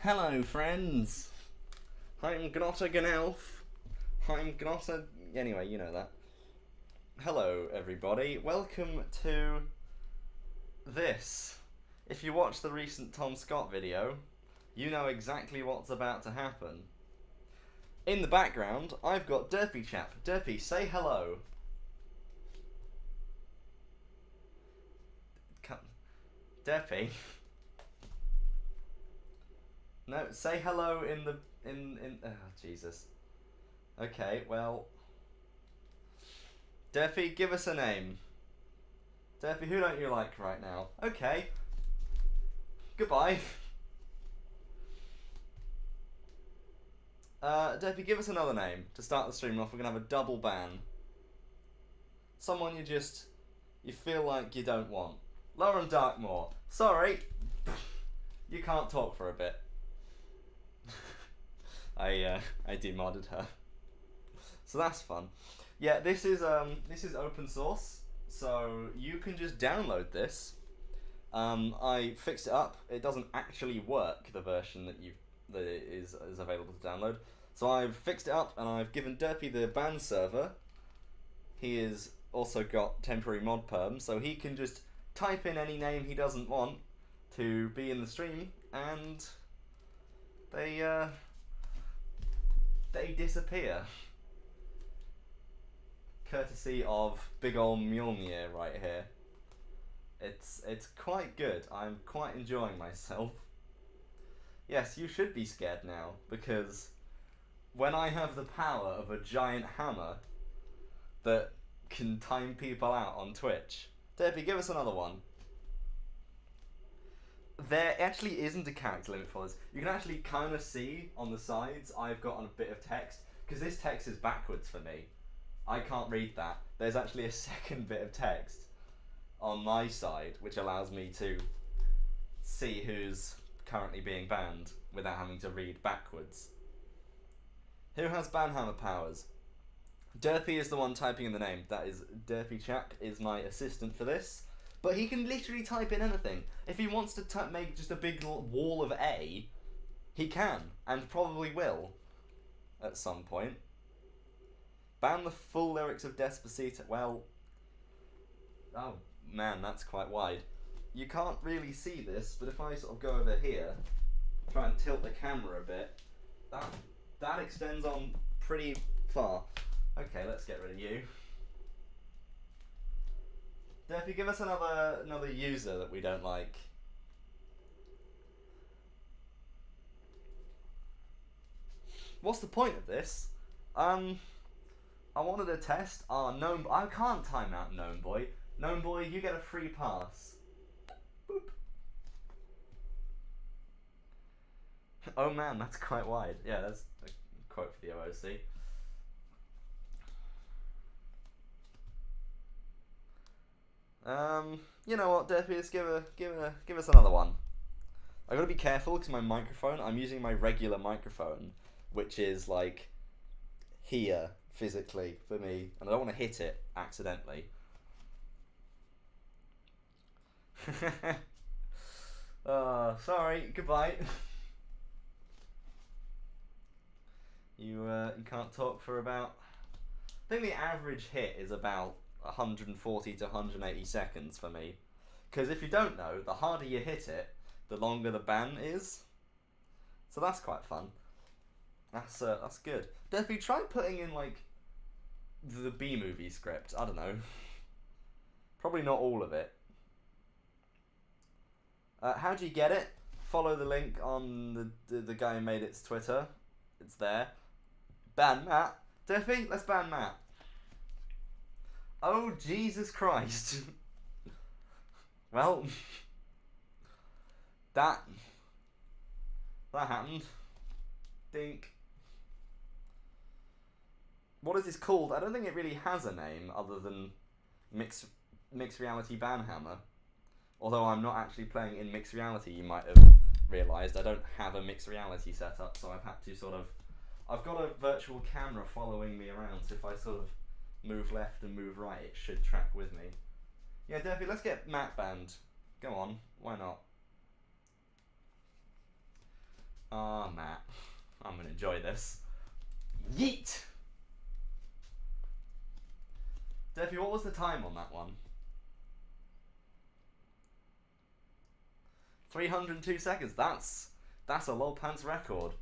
Hello, friends. I'm Gnotta Gnelf. I'm Gnotta. Anyway, you know that. Hello, everybody. Welcome to this. If you watched the recent Tom Scott video, you know exactly what's about to happen. In the background, I've got Derpy Chap. Derpy, say hello. Derpy. No, say hello in the oh Jesus. Okay, well, Derpy, give us a name. Derpy, who don't you like right now? Okay. Goodbye. Derpy, give us another name to start the stream off. We're gonna have a double ban. Someone you feel like you don't want. Lauren Darkmore. Sorry, you can't talk for a bit. I demodded her, so that's fun. Yeah, this is open source, so you can just download this. I fixed it up. It doesn't actually work, the version that is available to download. So I've fixed it up and I've given Derpy the ban server. He has also got temporary mod perm, so he can just type in any name he doesn't want to be in the stream, and they disappear. Courtesy of big ol' Mjolnir right here. It's quite good. I'm quite enjoying myself. Yes, you should be scared now, because when I have the power of a giant hammer that can time people out on Twitch. Derpy, give us another one. There actually isn't a character limit for this. You can actually kind of see on the sides I've got a bit of text, because this text is backwards for me. I can't read that. There's actually a second bit of text on my side, which allows me to see who's currently being banned without having to read backwards. Who has banhammer powers? Derpy is the one typing in the name. That is Derpy Chap is my assistant for this. But he can literally type in anything. If he wants to make just a big wall of A, he can, and probably will, at some point. Ban the full lyrics of Despacito. Well, oh man, that's quite wide. You can't really see this, but if I sort of go over here, try and tilt the camera a bit, that extends on pretty far. Okay, let's get rid of you. Derpy, give us another user that we don't like. What's the point of this? I wanted a test. Gnome. I can't time out Gnome Boy. Gnome Boy, you get a free pass. Boop. Oh man, that's quite wide. Yeah, that's a quote for the OOC. You know what, Derpy, let's give us another one. I gotta be careful because my microphone, I'm using my regular microphone, which is like here physically for me, and I don't want to hit it accidentally. Sorry, goodbye. You can't talk for about, I think the average hit is about 140 to 180 seconds for me. Because if you don't know, the harder you hit it, the longer the ban is. So that's quite fun. That's good. Derpy, try putting in like the B-movie script. I don't know. Probably not all of it. How do you get it? Follow the link on the guy who made its Twitter. It's there. Ban Matt. Derpy, let's ban Matt. Oh, Jesus Christ. Well, that happened. Dink. What is this called? I don't think it really has a name other than Mixed Reality Banhammer. Although I'm not actually playing in Mixed Reality, you might have realised. I don't have a Mixed Reality setup, so I've had to I've got a virtual camera following me around, so if I sort of move left and move right, it should track with me. Yeah, Derpy, let's get Matt banned. Go on, why not? Ah, Matt. I'm gonna enjoy this. Yeet! Debbie, what was the time on that one? 302 seconds. That's a low pants record.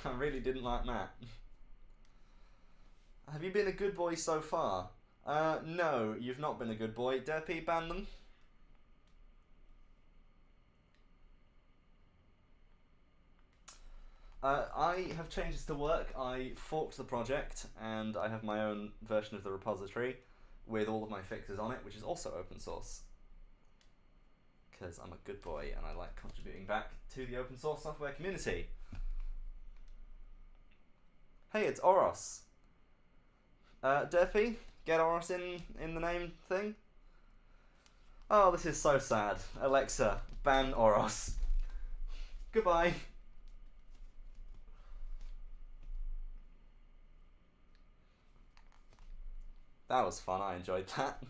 I really didn't like Matt. Have you been a good boy so far? No, you've not been a good boy. Derpy, ban them. I have changes to work. I forked the project and I have my own version of the repository with all of my fixes on it, which is also open source. Because I'm a good boy and I like contributing back to the open source software community. Hey, it's Oros. Derpy, get Oros in the name thing. Oh, this is so sad. Alexa, ban Oros. Goodbye. That was fun. I enjoyed that.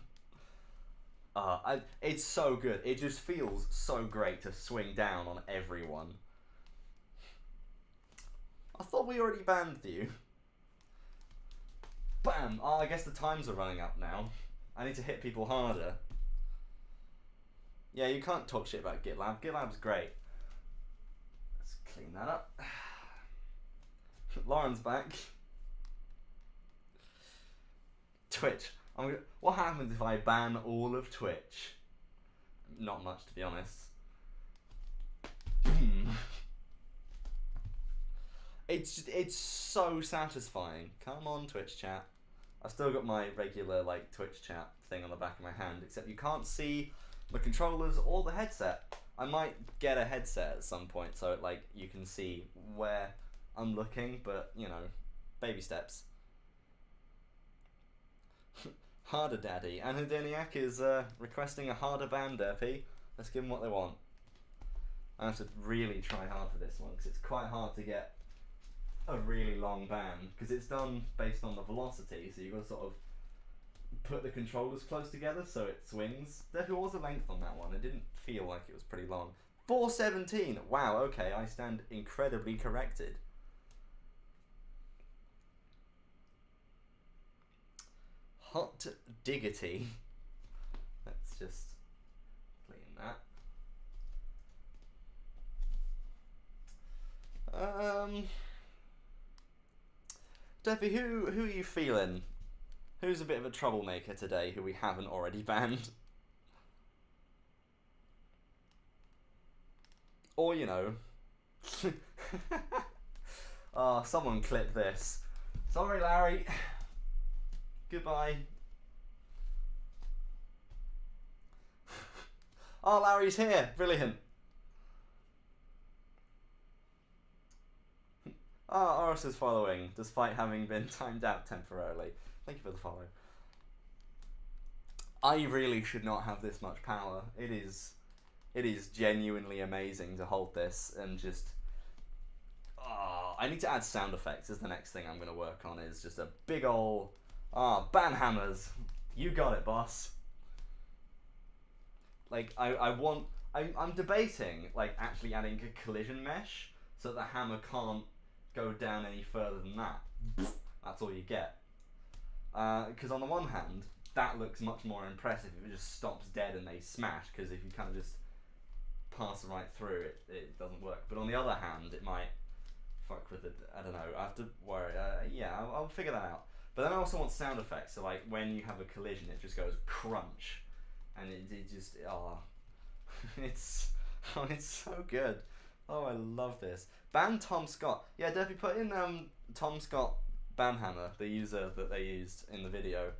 It's so good. It just feels so great to swing down on everyone. I thought we already banned you. Bam! Oh, I guess the times are running up now. I need to hit people harder. Yeah, you can't talk shit about GitLab. GitLab's great. Let's clean that up. Lauren's back. Twitch. What happens if I ban all of Twitch? Not much, to be honest. It's so satisfying. Come on, Twitch chat. I've still got my regular like Twitch chat thing on the back of my hand, except you can't see the controllers or the headset. I might get a headset at some point so like you can see where I'm looking, but you know, baby steps. Harder Daddy. Anhedoniac is requesting a harder ban, Derpy. Let's give them what they want. I have to really try hard for this one because it's quite hard to get a really long ban because it's done based on the velocity, so you've got to sort of put the controllers close together so it swings. Derpy, what was the length on that one? It didn't feel like it was pretty long. 417! Wow, okay, I stand incredibly corrected. Hot diggity. Let's just clean that. Debbie, who are you feeling? Who's a bit of a troublemaker today who we haven't already banned? Or, you know... Oh, someone clip this. Sorry, Larry. Goodbye. Oh, Larry's here. Brilliant. Oh, Oris is following, despite having been timed out temporarily. Thank you for the follow. I really should not have this much power. It is genuinely amazing to hold this and just... Oh, I need to add sound effects is the next thing I'm going to work on, is just a big ol'... banhammers. You got it, boss. Like, I'm debating, like, actually adding a collision mesh so that the hammer can't go down any further than that. That's all you get. Because on the one hand, that looks much more impressive if it just stops dead and they smash, because if you kind of just pass right through it, it doesn't work. But on the other hand, it might fuck with it. I don't know. I have to worry. Yeah, I'll figure that out. But then I also want sound effects, so like when you have a collision, it just goes crunch, and it just it's so good. Oh, I love this. Ban Tom Scott. Yeah, Debbie, put in Tom Scott banhammer, the user that they used in the video.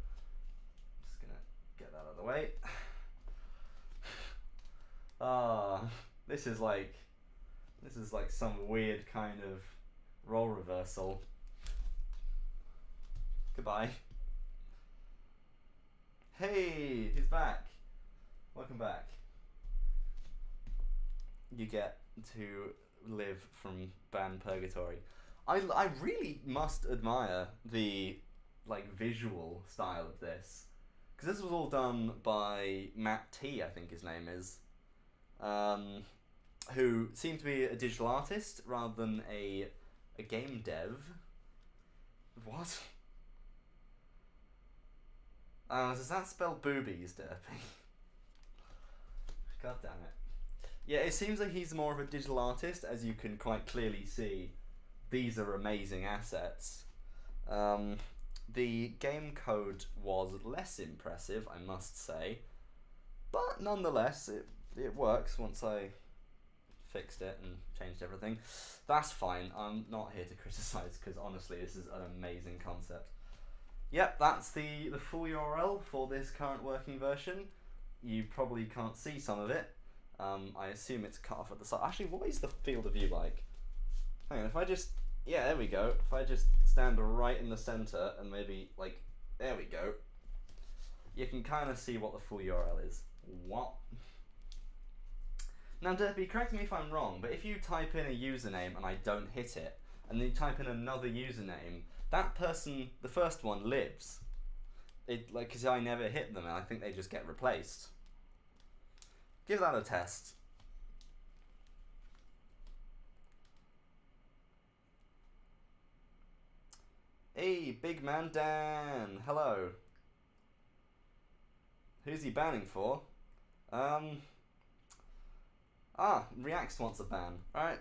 Just gonna get that out of the way. This is like some weird kind of role reversal. Goodbye. Hey, he's back. Welcome back. You get to live from ban purgatory. I really must admire the like visual style of this, because this was all done by Matt T, I think his name is. who seem to be a digital artist rather than a game dev. What? Does that spell boobies, Derpy? God damn it. Yeah, it seems like he's more of a digital artist, as you can quite clearly see. These are amazing assets. The game code was less impressive, I must say, but nonetheless, it works once I fixed it and changed everything. That's fine. I'm not here to criticize because honestly, this is an amazing concept. Yep, that's the full URL for this current working version. You probably can't see some of it. I assume it's cut off at the side. Actually, what is the field of view like? Hang on, if I just... Yeah, there we go. If I just stand right in the center and maybe, like, there we go. You can kind of see what the full URL is. What? Now, Derpy, correct me if I'm wrong, but if you type in a username and I don't hit it, and then you type in another username, that person, the first one, lives. Because I never hit them, and I think they just get replaced. Give that a test. Hey, Big Man Dan, hello. Who's he banning for? Reaxt wants a ban. Alright.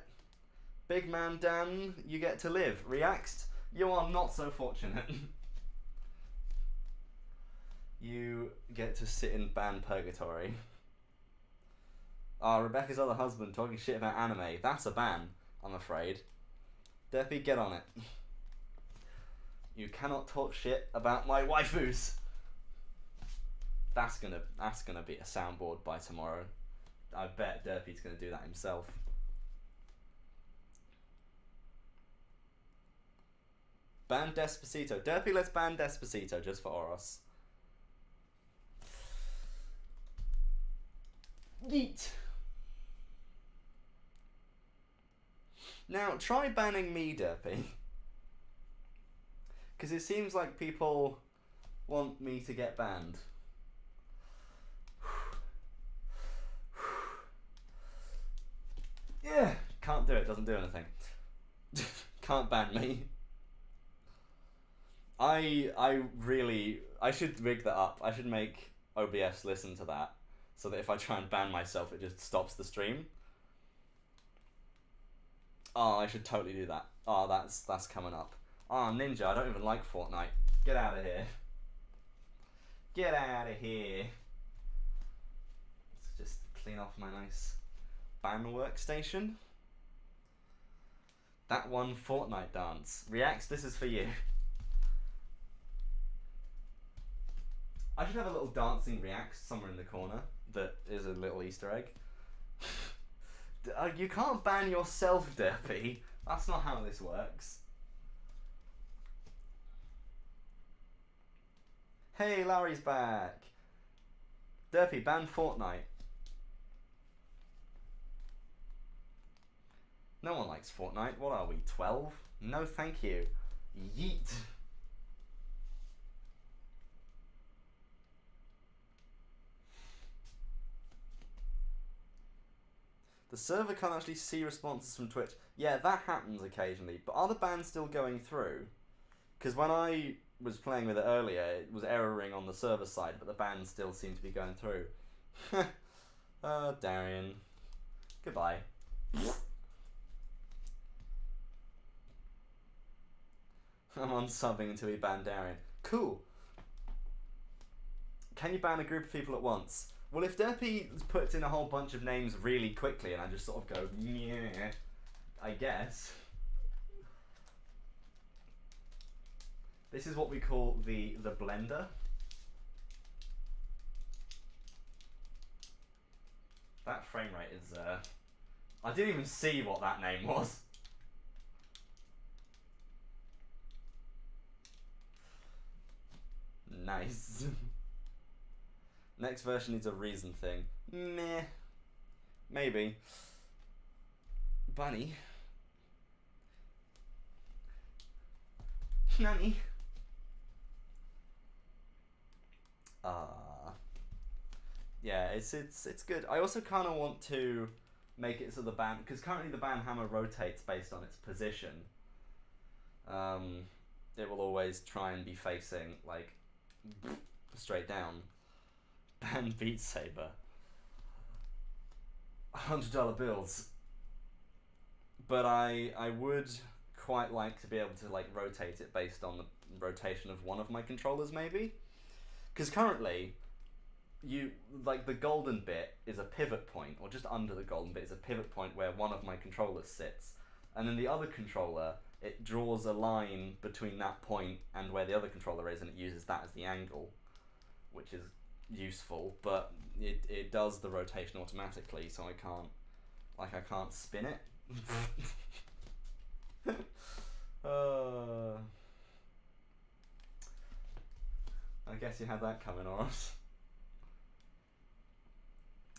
Big Man Dan, you get to live. Reaxt, you are not so fortunate. You get to sit in ban purgatory. Rebecca's other husband talking shit about anime. That's a ban, I'm afraid. Derpy, get on it. You cannot talk shit about my waifus. That's gonna be a soundboard by tomorrow. I bet Derpy's gonna do that himself. Ban Despacito. Derpy, let's ban Despacito just for Oros. Yeet. Now, try banning me, Derpy. Because it seems like people want me to get banned. Yeah, can't do it, doesn't do anything. Can't ban me. I should rig that up. I should make OBS listen to that, so that if I try and ban myself, it just stops the stream. Oh, I should totally do that. Oh, that's coming up. Oh, Ninja, I don't even like Fortnite. Get out of here. Get out of here. Let's just clean off my nice ban workstation. That one Fortnite dance. Reacts, this is for you. I should have a little dancing Reacts somewhere in the corner that is a little Easter egg. You can't ban yourself, Derpy. That's not how this works. Hey, Larry's back. Derpy, ban Fortnite. No one likes Fortnite. What are we, 12? No thank you. Yeet. The server can't actually see responses from Twitch. Yeah, that happens occasionally, but are the bans still going through? Because when I was playing with it earlier, it was erroring on the server side, but the bans still seem to be going through. Darian. Goodbye. I'm unsubbing until we ban Darian. Cool. Can you ban a group of people at once? Well, if Derpy puts in a whole bunch of names really quickly and I just sort of go, yeah, I guess. This is what we call the blender. That frame rate is, I didn't even see what that name was. Nice. Next version needs a reason thing. Meh. Maybe. Bunny. Nanny. Yeah, it's good. I also kind of want to make it so the ban, because currently the banhammer rotates based on its position. It will always try and be facing like straight down. Ban Beat Saber. $100 bills. But I would quite like to be able to like rotate it based on the rotation of one of my controllers, maybe. Because currently, you like the golden bit is a pivot point, or just under the golden bit is a pivot point where one of my controllers sits, and then the other controller, it draws a line between that point and where the other controller is, and it uses that as the angle, which is useful, but it does the rotation automatically, so I can't spin it. I guess you had that coming on.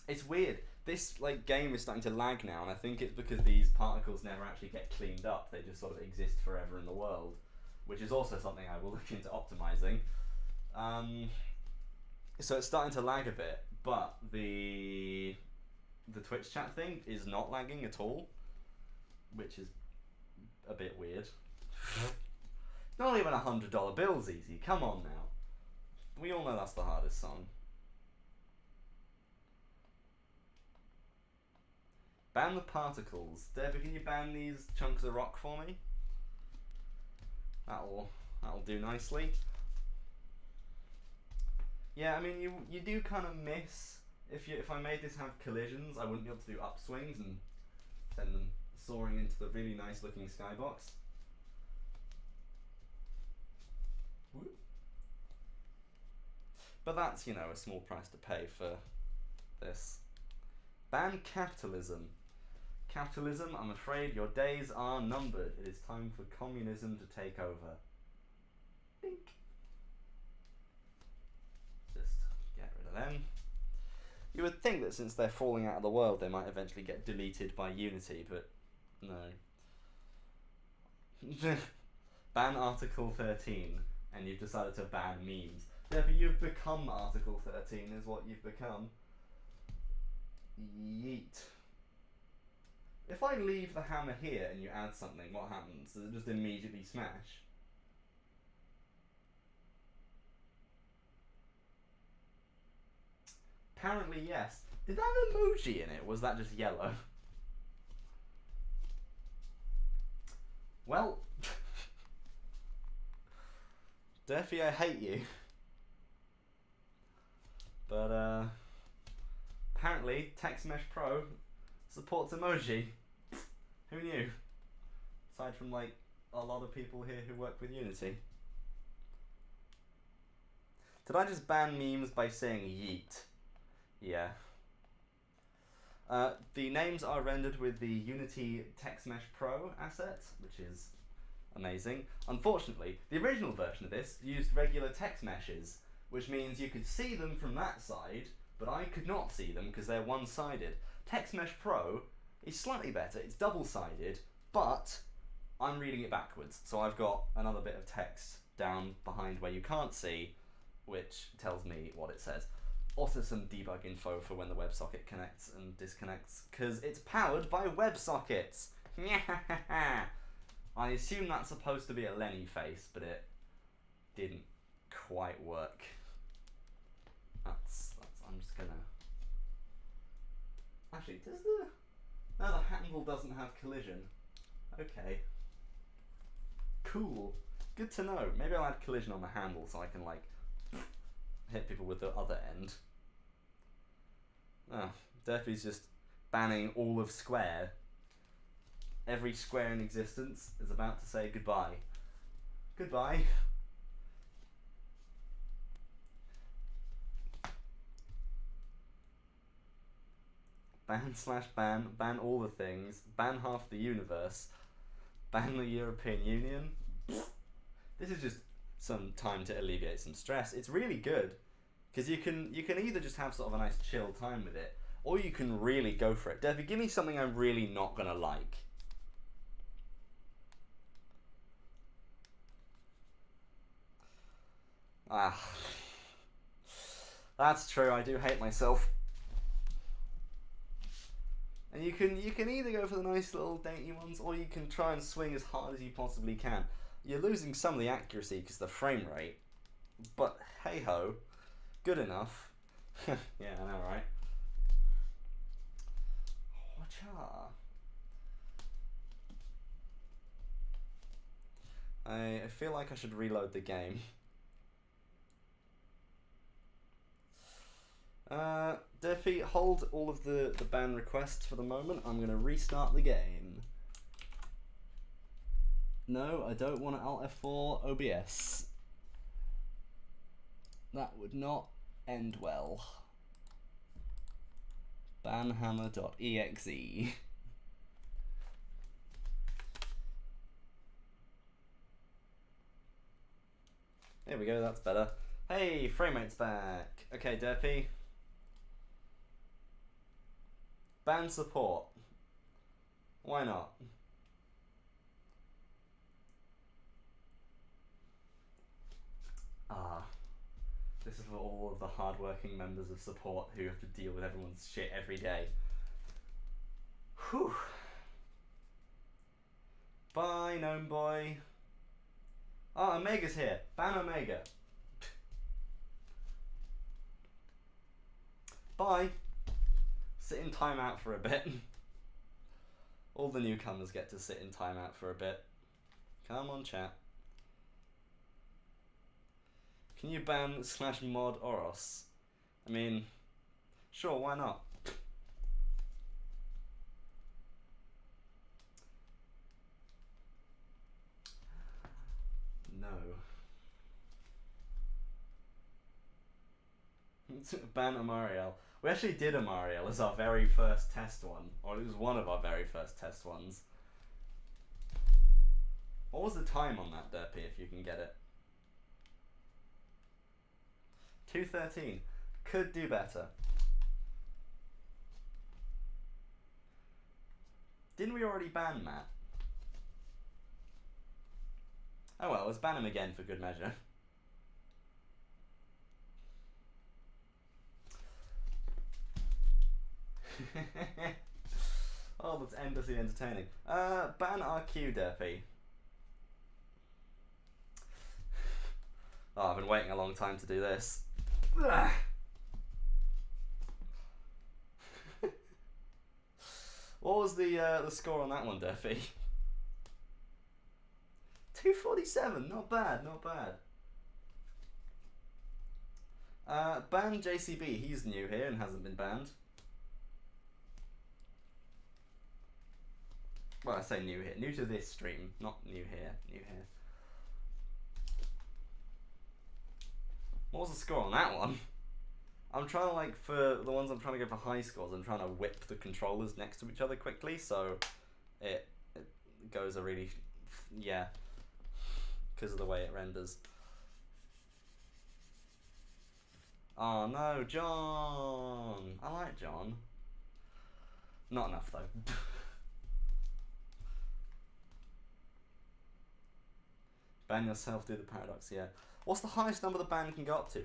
It's weird. This like game is starting to lag now, and I think it's because these particles never actually get cleaned up. They just sort of exist forever in the world, which is also something I will look into optimizing. So it's starting to lag a bit, but the Twitch chat thing is not lagging at all, which is a bit weird. Not even $100 bills easy. Come on now. We all know that's the hardest song. Ban the particles. Debbie, can you ban these chunks of rock for me? That'll do nicely. Yeah, I mean you do kind of miss if I made this have collisions, I wouldn't be able to do upswings and send them soaring into the really nice looking skybox. But that's, you know, a small price to pay for this. Ban capitalism. Capitalism, I'm afraid your days are numbered. It is time for communism to take over. Bink. Just get rid of them. You would think that since they're falling out of the world, they might eventually get deleted by Unity, but no. Ban Article 13, and you've decided to ban memes. Yeah, but you've become Article 13 is what you've become. Yeet. If I leave the hammer here and you add something, what happens? Does it just immediately smash? Apparently yes. Did that have emoji in it? Was that just yellow? Well, Durfee, I hate you. But apparently TextMesh Pro supports emoji. Who knew? Aside from like a lot of people here who work with Unity. Did I just ban memes by saying yeet? Yeah. The names are rendered with the Unity TextMesh Pro asset, which is amazing. Unfortunately, the original version of this used regular text meshes, which means you could see them from that side, but I could not see them because they're one-sided. TextMesh Pro is slightly better, it's double-sided, but I'm reading it backwards, so I've got another bit of text down behind where you can't see, which tells me what it says. Also some debug info for when the WebSocket connects and disconnects, because it's powered by WebSockets! I assume that's supposed to be a Lenny face, but it didn't quite work. I'm just gonna... Actually, does the... No, the handle doesn't have collision. Okay. Cool. Good to know. Maybe I'll add collision on the handle so I can, like, hit people with the other end. Oh, Durfee's just banning all of Square. Every square in existence is about to say goodbye. Goodbye. Ban/ban, ban all the things, ban half the universe, ban the European Union. This is just some time to alleviate some stress. It's really good, because you can either just have sort of a nice chill time with it, or you can really go for it. Debbie, give me something I'm really not gonna like. Ah, that's true, I do hate myself. And you can either go for the nice little dainty ones, or you can try and swing as hard as you possibly can. You're losing some of the accuracy because of the frame rate, but hey ho, good enough. Yeah, I know, right? Watcha. I feel like I should reload the game. Durfee, hold all of the ban requests for the moment. I'm going to restart the game. No, I don't want to Alt F4 OBS. That would not end well. Banhammer.exe. There we go, that's better. Hey, frame rate's back. Okay, Derpy. Ban support. Why not? This is for all of the hard-working members of support who have to deal with everyone's shit every day. Whew. Bye, Gnome Boy. Oh, Omega's here. Ban Omega. Bye. Sit in timeout for a bit. All the newcomers get to sit in timeout for a bit. Come on, chat. Can you ban /mod Oros? I mean, sure, why not? No. Ban Amariel. We actually did Amariel as our very first test one, or it was one of our very first test ones. What was the time on that, Derpy, if you can get it? 2:13. Could do better. Didn't we already ban Matt? Oh well, let's ban him again for good measure. Oh, that's endlessly entertaining. Ban RQ, Derpy. Oh, I've been waiting a long time to do this. What was the score on that one, Derpy? 247, not bad, not bad. Ban JCB, he's new here and hasn't been banned. Well, I say new here, new to this stream, not new here, new here. What was the score on that one? I'm trying to, like, for the ones I'm trying to go for high scores, I'm trying to whip the controllers next to each other quickly, so it goes a really, yeah, because of the way it renders. Oh no, John! I like John. Not enough though. Ban yourself, do the paradox, yeah. What's the highest number the ban can go up to?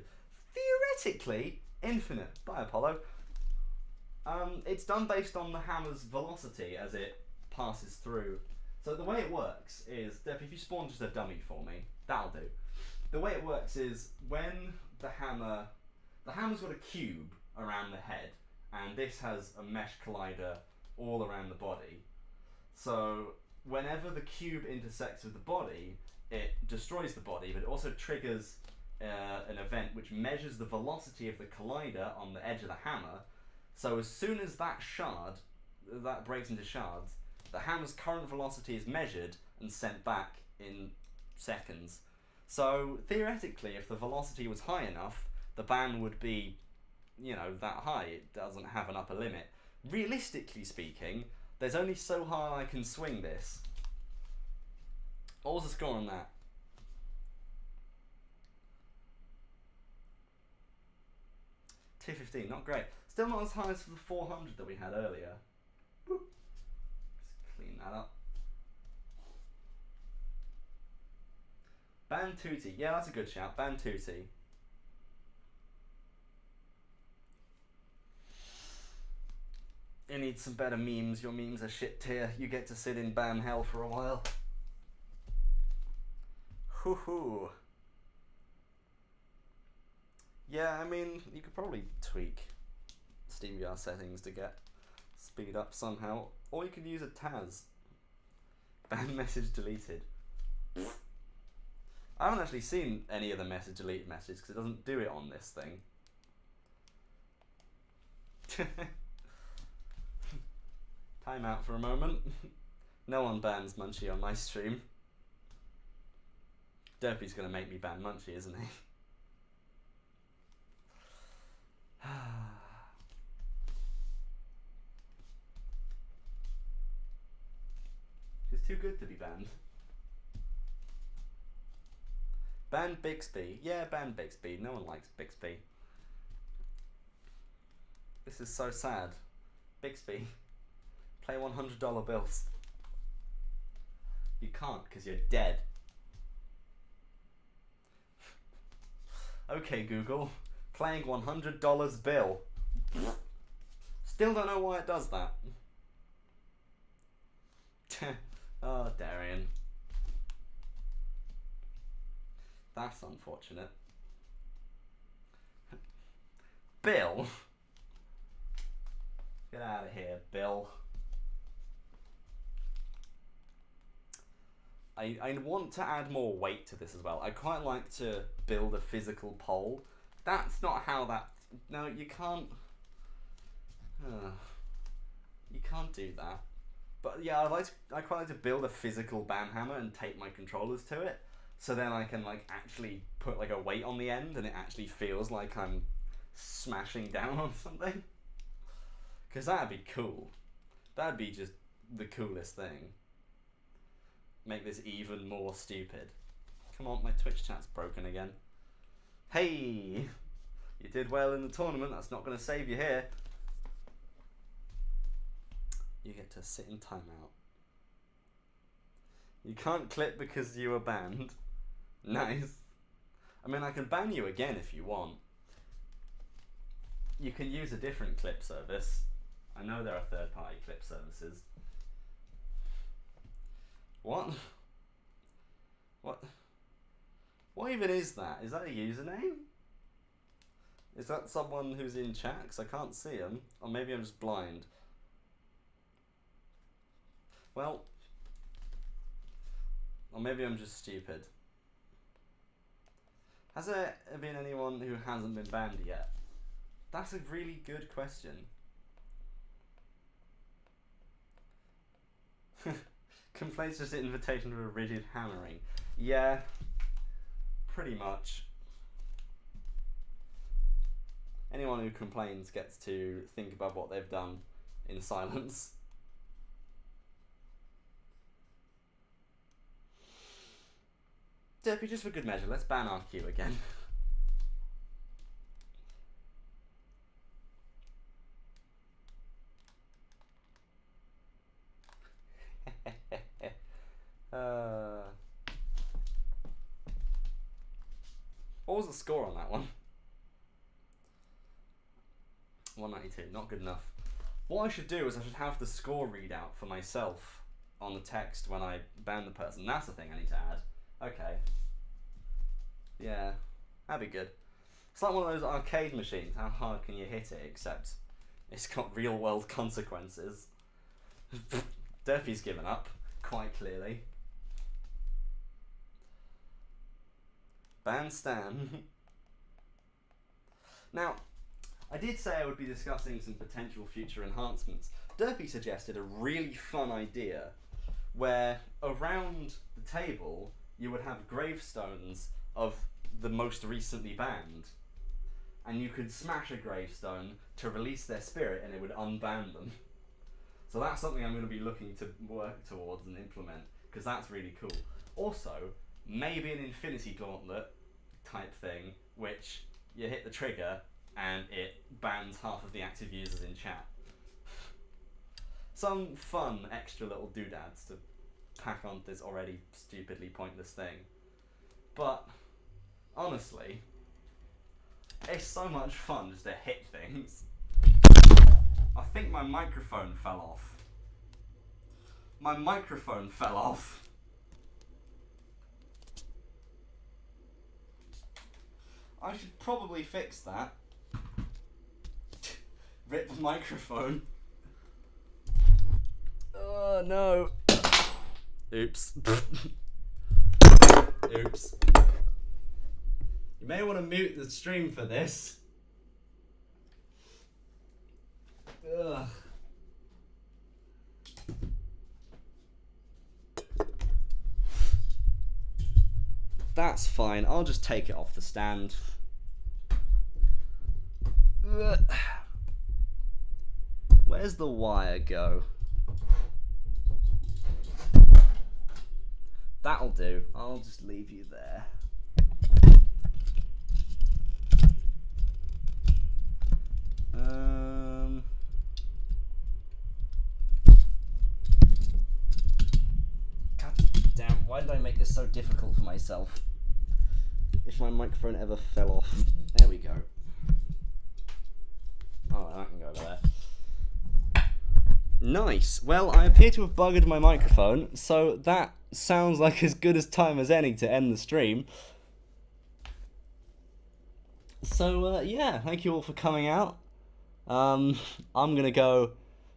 Theoretically, infinite. Bye, Apollo. It's done based on the hammer's velocity as it passes through. So the way it works is, Def, if you spawn just a dummy for me, that'll do. The way it works is when the hammer's got a cube around the head, and this has a mesh collider all around the body. So whenever the cube intersects with the body, it destroys the body, but it also triggers an event which measures the velocity of the collider on the edge of the hammer. So as soon as that breaks into shards, the hammer's current velocity is measured and sent back in seconds. So theoretically, if the velocity was high enough, the ban would be, you know, that high. It doesn't have an upper limit. Realistically speaking, there's only so high I can swing this. What was the score on that? 215, not great. Still not as high as the 400 that we had earlier. Whoop. Just clean that up. Ban Tootie. Yeah, that's a good shout. Ban Tootie. You need some better memes. Your memes are shit tier. You get to sit in ban hell for a while. Hoo hoo. Yeah, I mean, you could probably tweak SteamVR settings to get speed up somehow, or you could use a Taz. Ban message deleted. I haven't actually seen any of the message deleted messages because it doesn't do it on this thing. Time out for a moment. No one bans Munchie on my stream. Derpy's gonna make me ban Munchie, isn't he? She's too good to be banned. Ban Bixby. Yeah, ban Bixby. No one likes Bixby. This is so sad. Bixby. Play $100 bills. You can't because you're dead. Okay, Google. Playing $100 bill. Still don't know why it does that. Oh, Darian. That's unfortunate. Bill? Get out of here, Bill. I want to add more weight to this as well. I quite like to build a physical pole. That's not how that... No, you can't... you can't do that. But yeah, I quite like to build a physical banhammer and tape my controllers to it. So then I can like actually put like a weight on the end and it actually feels like I'm smashing down on something. Because that'd be cool. That'd be just the coolest thing. Make this even more stupid. Come on, my Twitch chat's broken again. Hey! You did well in the tournament, that's not going to save you here. You get to sit in timeout. You can't clip because you were banned. Nice. I mean, I can ban you again if you want. You can use a different clip service. I know there are third-party clip services. What? What? What even is that? Is that a username? Is that someone who's in chat? Because I can't see them. Or maybe I'm just blind. Well, or maybe I'm just stupid. Has there been anyone who hasn't been banned yet? That's a really good question. Complaints just an invitation to a rigid hammering. Yeah, pretty much. Anyone who complains gets to think about what they've done in silence. Derpy, just for good measure, let's ban RQ again. What was the score on that one? 192, not good enough. What I should do is I should have the score readout for myself on the text when I ban the person. That's the thing I need to add. Okay. Yeah, that'd be good. It's like one of those arcade machines. How hard can you hit it? Except it's got real world consequences. Derpy's given up, quite clearly. Ban Stan. Now, I did say I would be discussing some potential future enhancements. Derpy suggested a really fun idea where around the table you would have gravestones of the most recently banned, and you could smash a gravestone to release their spirit and it would unban them. So that's something I'm going to be looking to work towards and implement, because that's really cool. Also, maybe an infinity gauntlet type thing, which you hit the trigger and it bans half of the active users in chat. Some fun extra little doodads to pack on this already stupidly pointless thing. But honestly, it's so much fun just to hit things. I think my microphone fell off. My microphone fell off. I should probably fix that. Rip the microphone. Oh no. Oops. Oops. You may want to mute the stream for this. Ugh. That's fine, I'll just take it off the stand. Ugh. Where's the wire go? That'll do, I'll just leave you there. God damn, why did I make this so difficult for myself? If my microphone ever fell off. There we go. Oh, that can go over there. Nice. Well, I appear to have buggered my microphone, so that sounds like as good a time as any to end the stream. So, yeah, thank you all for coming out. I'm gonna go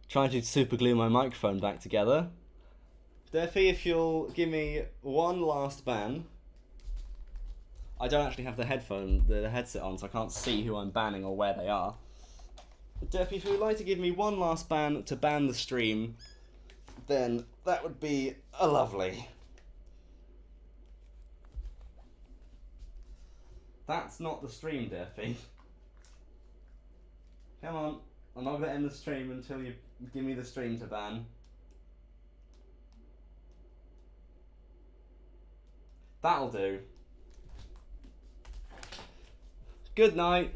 try to super glue my microphone back together. Durfee, if you'll give me one last ban. I don't actually have the headset on, so I can't see who I'm banning or where they are. Durfee, if you would like to give me one last ban to ban the stream, then that would be lovely. That's not the stream, Durfee. Come on, I'm not going to end the stream until you give me the stream to ban. That'll do. Good night.